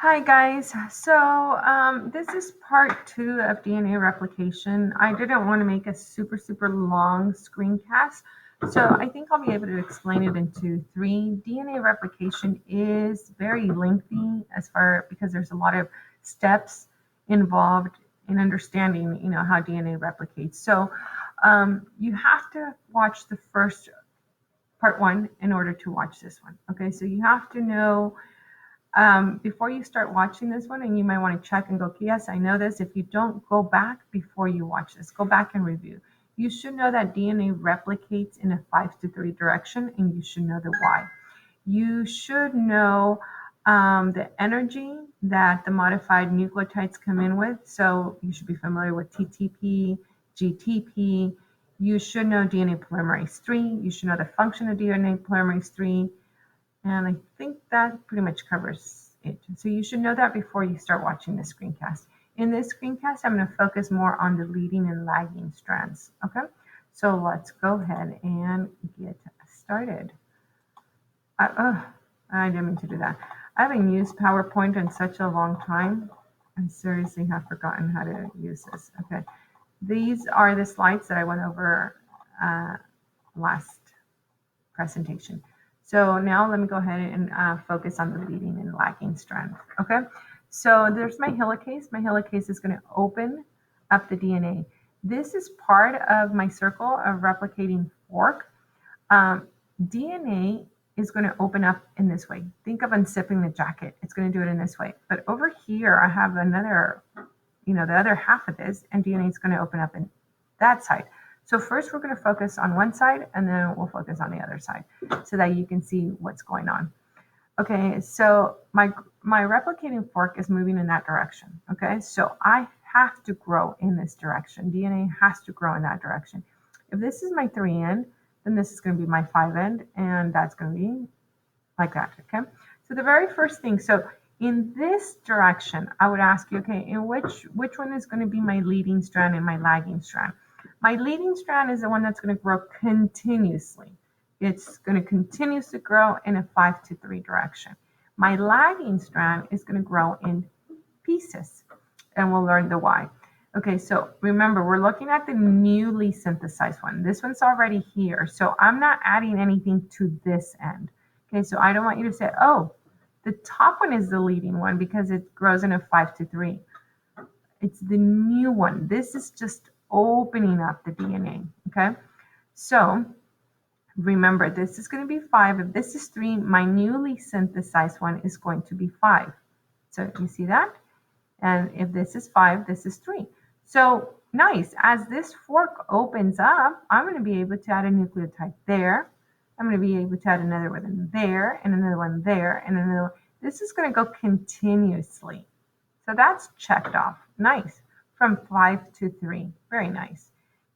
Hi guys. This is part 2 of DNA replication. I didn't want to make a super long screencast, so I think I'll be able to explain it into 3. DNA replication is very lengthy because there's a lot of steps involved in understanding, how DNA replicates. You have to watch the first part 1 in order to watch this one. Okay, so you have to know before you start watching this one, and you might want to check and go, yes, I know this. If you don't, go back before you watch this. Go back and review. You should know that DNA replicates in a 5-3 direction, and you should know the why. You should know the energy that the modified nucleotides come in with. So you should be familiar with TTP, GTP. You should know DNA polymerase 3. You should know the function of DNA polymerase 3. And I think that pretty much covers it. So you should know that before you start watching this screencast. In this screencast, I'm going to focus more on the leading and lagging strands. Okay, so let's go ahead and get started. I didn't mean to do that. I haven't used PowerPoint in such a long time. I seriously have forgotten how to use this. Okay, these are the slides that I went over last presentation. So now let me go ahead and focus on the leading and lagging strand. Okay, so there's my helicase. My helicase is going to open up the DNA. This is part of my circle of replicating fork. DNA is going to open up in this way. Think of unzipping the jacket. It's going to do it in this way. But over here, I have another, the other half of this, and DNA is going to open up in that side. So first we're going to focus on one side, and then we'll focus on the other side so that you can see what's going on. Okay, so my replicating fork is moving in that direction. Okay, so I have to grow in this direction. DNA has to grow in that direction. If this is my 3 end, then this is going to be my 5 end, and that's going to be like that. Okay, so the very first thing, so in this direction, I would ask you, okay, in which one is going to be my leading strand and my lagging strand? My leading strand is the one that's going to grow continuously. It's going to continuously grow in a 5-3 direction. My lagging strand is going to grow in pieces, and we'll learn the why. Okay, so remember, we're looking at the newly synthesized one. This one's already here, so I'm not adding anything to this end. Okay, so I don't want you to say, oh, the top one is the leading one because it grows in a 5-3. It's the new one. This is just opening up the DNA. Okay, so remember, this is going to be 5. If this is 3, my newly synthesized one is going to be 5. So you see that? And if this is 5, this is 3. So nice. As this fork opens up, I'm going to be able to add a nucleotide there. I'm going to be able to add another one there, and another one there, and another one. This is going to go continuously. So that's checked off. Nice. From 5 to 3. Very nice.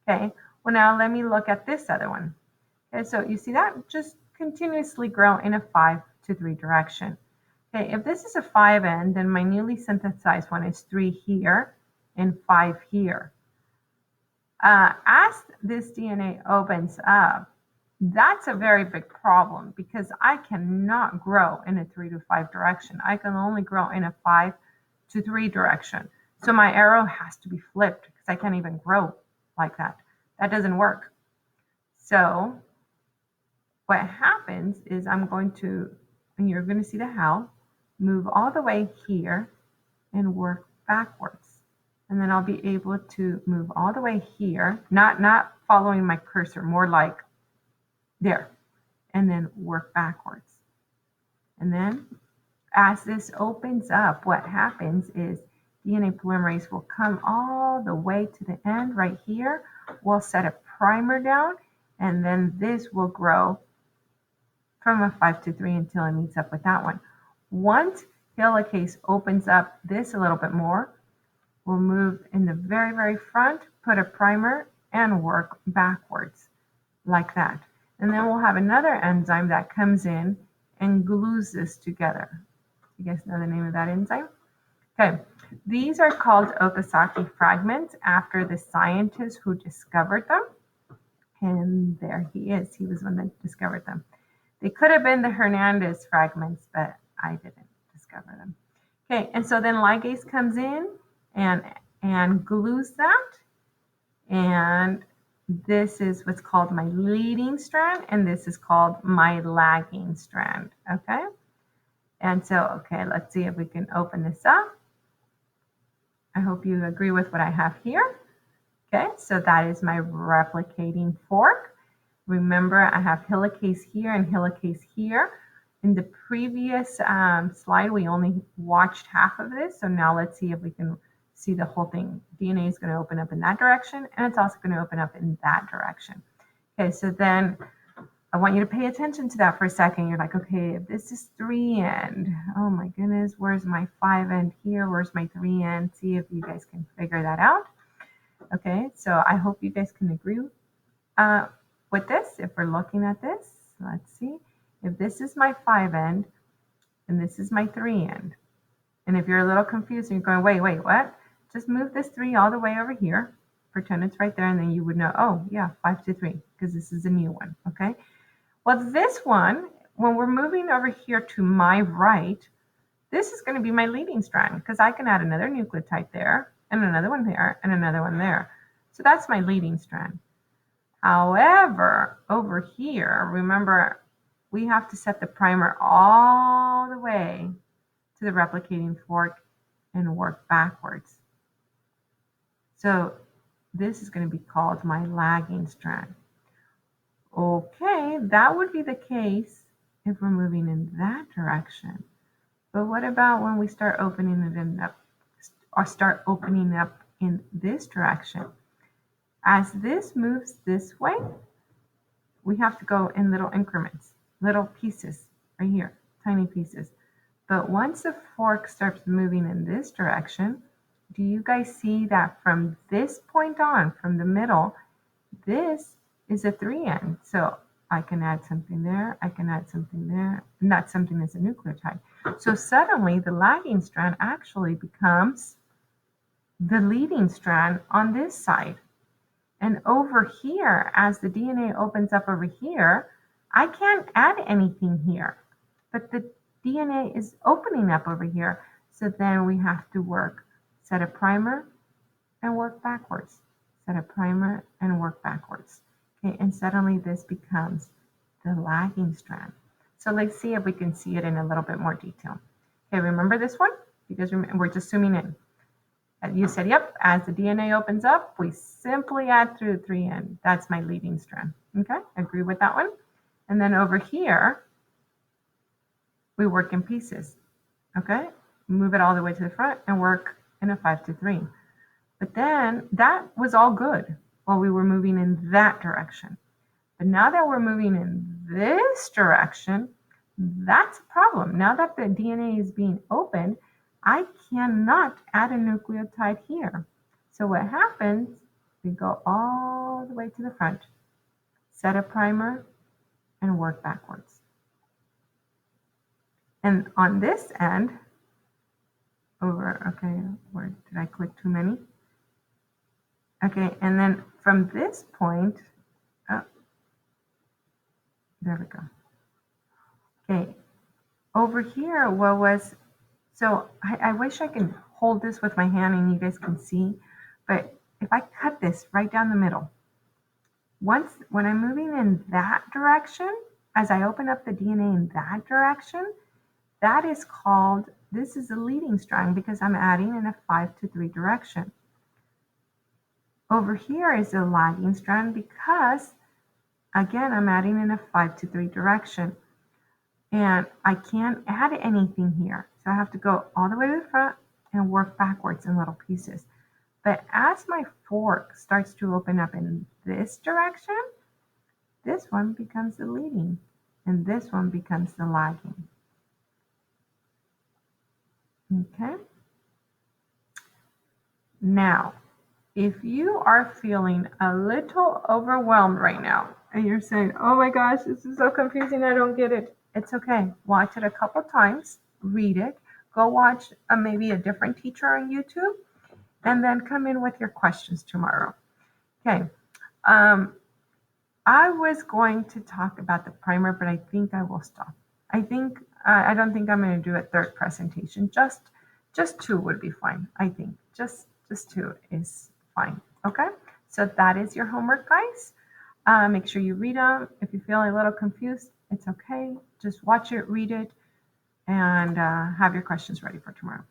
Okay. Well, now let me look at this other one. Okay, so you see that? Just continuously grow in a 5-3 direction. Okay, if this is a 5 end, then my newly synthesized one is 3 here and 5 here. As this DNA opens up, that's a very big problem because I cannot grow in a 3-5 direction. I can only grow in a 5-3 direction. So my arrow has to be flipped because I can't even grow like that. That doesn't work. So what happens is I'm going to, and you're going to see the how, move all the way here and work backwards. And then I'll be able to move all the way here, not following my cursor, more like there, and then work backwards. And then as this opens up, what happens is DNA polymerase will come all the way to the end right here. We'll set a primer down, and then this will grow from a 5-3 until it meets up with that one. Once helicase opens up this a little bit more, we'll move in the very front, put a primer, and work backwards like that. And then we'll have another enzyme that comes in and glues this together. You guys know the name of that enzyme? Okay, these are called Okazaki fragments after the scientist who discovered them. And there he is. He was the one that discovered them. They could have been the Hernandez fragments, but I didn't discover them. Okay, and so then ligase comes in and glues that. And this is what's called my leading strand, and this is called my lagging strand, okay? And so, okay, let's see if we can open this up. I hope you agree with what I have here. Okay, so that is my replicating fork. Remember, I have helicase here and helicase here. In the previous slide, we only watched half of this. So now let's see if we can see the whole thing. DNA is going to open up in that direction, and it's also going to open up in that direction. Okay, so then I want you to pay attention to that for a second. You're like, okay, if this is 3' oh my goodness, where's my 5' here? Where's my 3'? See if you guys can figure that out. Okay, so I hope you guys can agree with this. If we're looking at this, let's see. If this is my 5' and this is my 3', and if you're a little confused and you're going, wait, what? Just move this 3 all the way over here. Pretend it's right there, and then you would know, oh, yeah, 5 to 3, because this is a new one, okay? Well, this one, when we're moving over here to my right, this is going to be my leading strand, because I can add another nucleotide there, and another one there, and another one there. So that's my leading strand. However, over here, remember, we have to set the primer all the way to the replicating fork and work backwards. So this is going to be called my lagging strand. Okay, that would be the case if we're moving in that direction. But what about when we start opening it up, or start opening up in this direction? As this moves this way, we have to go in little increments, little pieces right here, tiny pieces. But once the fork starts moving in this direction, do you guys see that from this point on, from the middle, this is a 3'? So I can add something there, I can add something there, and that something is a nucleotide. So suddenly the lagging strand actually becomes the leading strand on this side. And over here, as the DNA opens up over here, I can't add anything here, but the DNA is opening up over here. So then we have to set a primer and work backwards, set a primer and work backwards. Okay, and suddenly this becomes the lagging strand. So let's see if we can see it in a little bit more detail. Okay, remember this one? Because we're just zooming in. You said, yep, as the DNA opens up, we simply add through the 3'. That's my leading strand. Okay, agree with that one? And then over here, we work in pieces. Okay, move it all the way to the front and work in a 5 to 3. But then that was all good while we were moving in that direction. But now that we're moving in this direction, that's a problem. Now that the DNA is being opened, I cannot add a nucleotide here. So what happens, we go all the way to the front, set a primer, and work backwards. And on this end, okay, where did I click too many? Okay, and then from this point, there we go. Okay, over here, so I wish I could hold this with my hand and you guys can see, but if I cut this right down the middle, when I'm moving in that direction, as I open up the DNA in that direction, that is called, this is a leading strand because I'm adding in a 5 to 3 direction. Over here is a lagging strand because, again, I'm adding in a 5 to 3 direction. And I can't add anything here. So I have to go all the way to the front and work backwards in little pieces. But as my fork starts to open up in this direction, this one becomes the leading and this one becomes the lagging. Okay. Now, if you are feeling a little overwhelmed right now and you're saying, oh my gosh, this is so confusing, I don't get it. It's okay. Watch it a couple times, read it, go watch maybe a different teacher on YouTube, and then come in with your questions tomorrow. Okay. I was going to talk about the primer, but I think I will stop. I don't think I'm going to do a third presentation just Just 2 would be fine, I think. Just 2 is fine. Okay, so that is your homework, guys. Make sure you read them. If you feel a little confused, it's okay. Just watch it, read it, and have your questions ready for tomorrow.